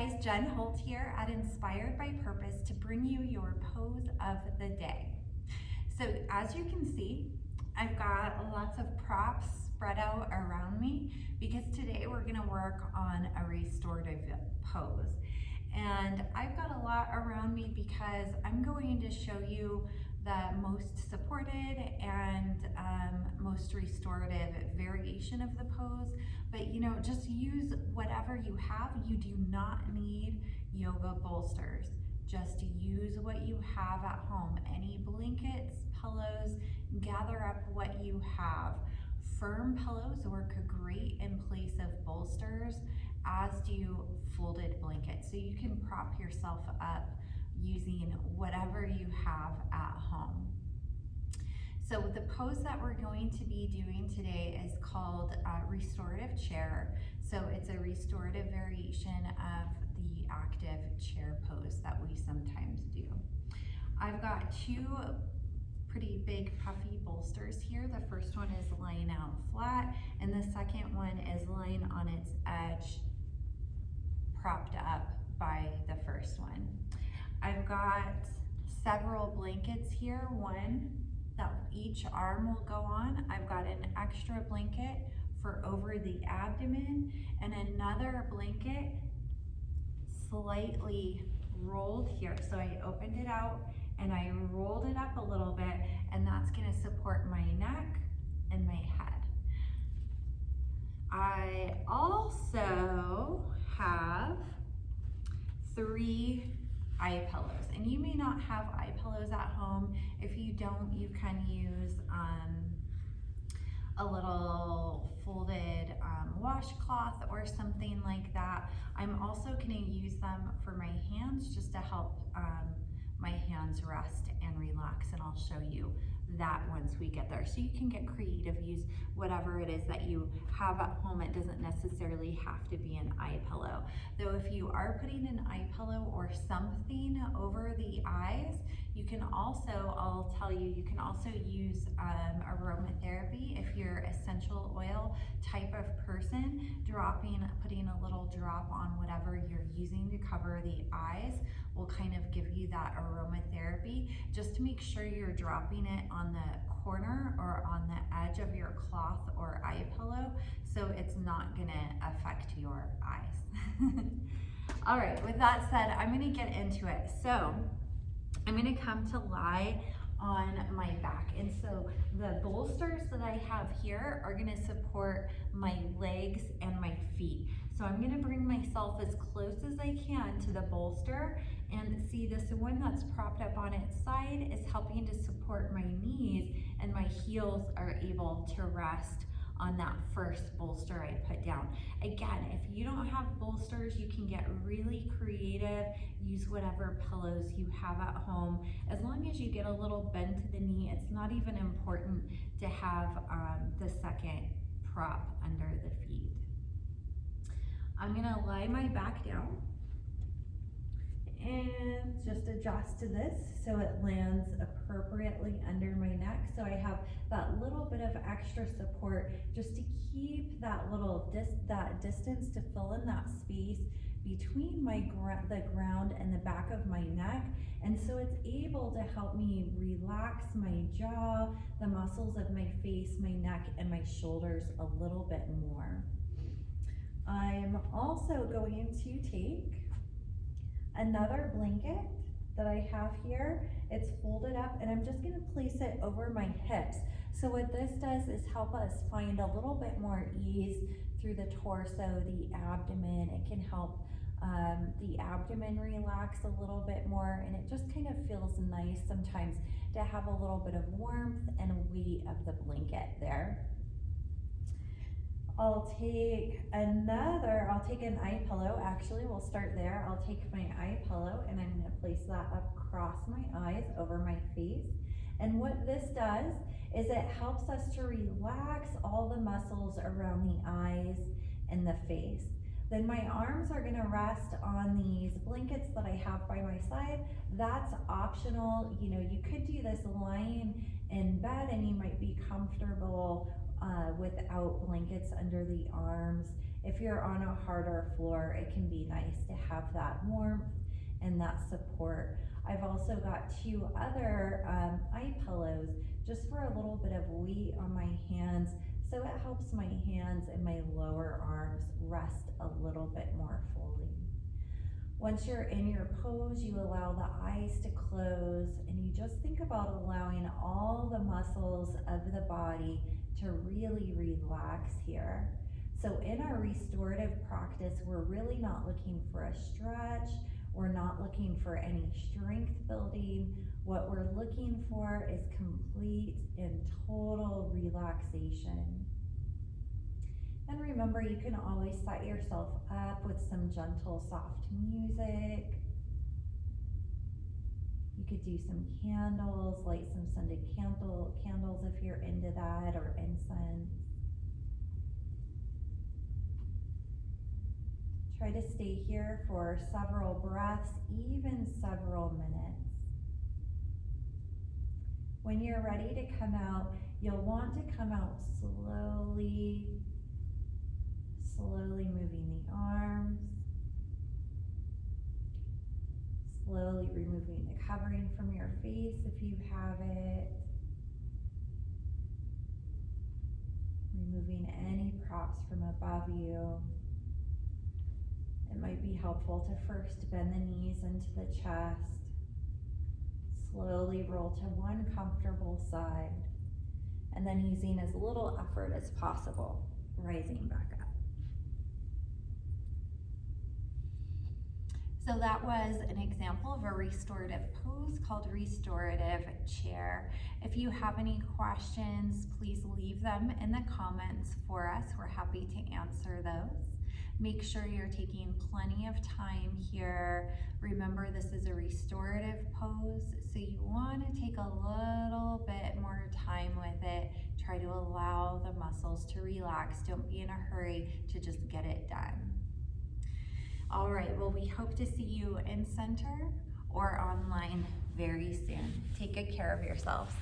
guys, Jen Holt here at Inspired by Purpose to bring you your pose of the day. So as you can see, I've got lots of props spread out around me because today we're going to work on a restorative pose. And I've got a lot around me because I'm going to show you the most supported and most restorative variation of the pose. But just use whatever you have. You do not need yoga bolsters. Just use what you have at home. Any blankets, pillows, gather up what you have. Firm pillows work great in place of bolsters, as do folded blankets. So you can prop yourself up using whatever you have at home. So the pose that we're going to be doing today is called Restorative Chair. So it's a restorative variation of the active chair pose that we sometimes do. I've got two pretty big puffy bolsters here. The first one is lying out flat, and the second one is lying on its edge, propped up by the first one. I've got several blankets here, one that each arm will go on. I've got an extra blanket for over the abdomen and another blanket slightly rolled here. So I opened it out and I rolled it up a little bit, and that's going to support my neck and my head. I also have 3 eye pillows, and you may not have eye pillows at home. If you don't, you can use a little folded washcloth or something like that. I'm also going to use them for my hands just to help my hands rest and relax, and I'll show you that once we get there. So you can get creative, use whatever it is that you have at home. It doesn't necessarily have to be an eye pillow. Though if you are putting an eye pillow or something over the eyes, you can also, I'll tell you, you can also use aromatherapy if you're essential oil type of person, putting a little drop on whatever you're using to cover the eyes will kind of give you that aromatherapy. Just to make sure you're dropping it on the corner or on the edge of your cloth or eye pillow so it's not gonna affect your eyes. All right, with that said, I'm gonna get into it. So I'm gonna come to lie on my back, and so the bolsters that I have here are gonna support my legs and my feet. So I'm gonna bring myself as close as I can to the bolster, and see this one that's propped up on its side is helping to support my knees, and my heels are able to rest on that first bolster I put down. Again, if you don't have bolsters, you can get really creative, use whatever pillows you have at home. As long as you get a little bend to the knee, it's not even important to have the second prop under the feet. I'm gonna lie my back down and just adjust to this so it lands appropriately under my neck. So I have that little bit of extra support just to keep that little distance to fill in that space between the ground and the back of my neck. And so it's able to help me relax my jaw, the muscles of my face, my neck, and my shoulders a little bit more. I'm also going to take another blanket that I have here. It's folded up, and I'm just going to place it over my hips. So what this does is help us find a little bit more ease through the torso, the abdomen. It can help the abdomen relax a little bit more, and it just kind of feels nice sometimes to have a little bit of warmth and weight of the blanket there. I'll take an eye pillow. Actually, we'll start there. I'll take my eye pillow and I'm going to place that across my eyes over my face. And what this does is it helps us to relax all the muscles around the eyes and the face. Then my arms are going to rest on these blankets that I have by my side. That's optional. You could do this lying in bed and you might be comfortable without blankets under the arms. If you're on a harder floor, it can be nice to have that warmth and that support. I've also got 2 other eye pillows just for a little bit of weight on my hands, so it helps my hands and my lower arms rest a little bit more fully. Once you're in your pose, you allow the eyes to close and you just think about allowing all the muscles of the body to really relax here. So in our restorative practice, we're really not looking for a stretch. We're not looking for any strength building. What we're looking for is complete and total relaxation. And remember, you can always set yourself up with some gentle, soft music. You could do some candles, light some scented candles if you're into that, or incense. Try to stay here for several breaths, even several minutes. When you're ready to come out, you'll want to come out slowly, slowly moving the arms, slowly removing the covering from your face if you have it, removing any props from above you. It might be helpful to first bend the knees into the chest, slowly roll to one comfortable side, and then using as little effort as possible, rising back up. So that was an example of a restorative pose called Restorative Chair. If you have any questions, please leave them in the comments for us. We're happy to answer those. Make sure you're taking plenty of time here. Remember, this is a restorative pose, so you want to take a little bit more time with it. Try to allow the muscles to relax. Don't be in a hurry to just get it done. All right, well, we hope to see you in center or online very soon. Take good care of yourselves.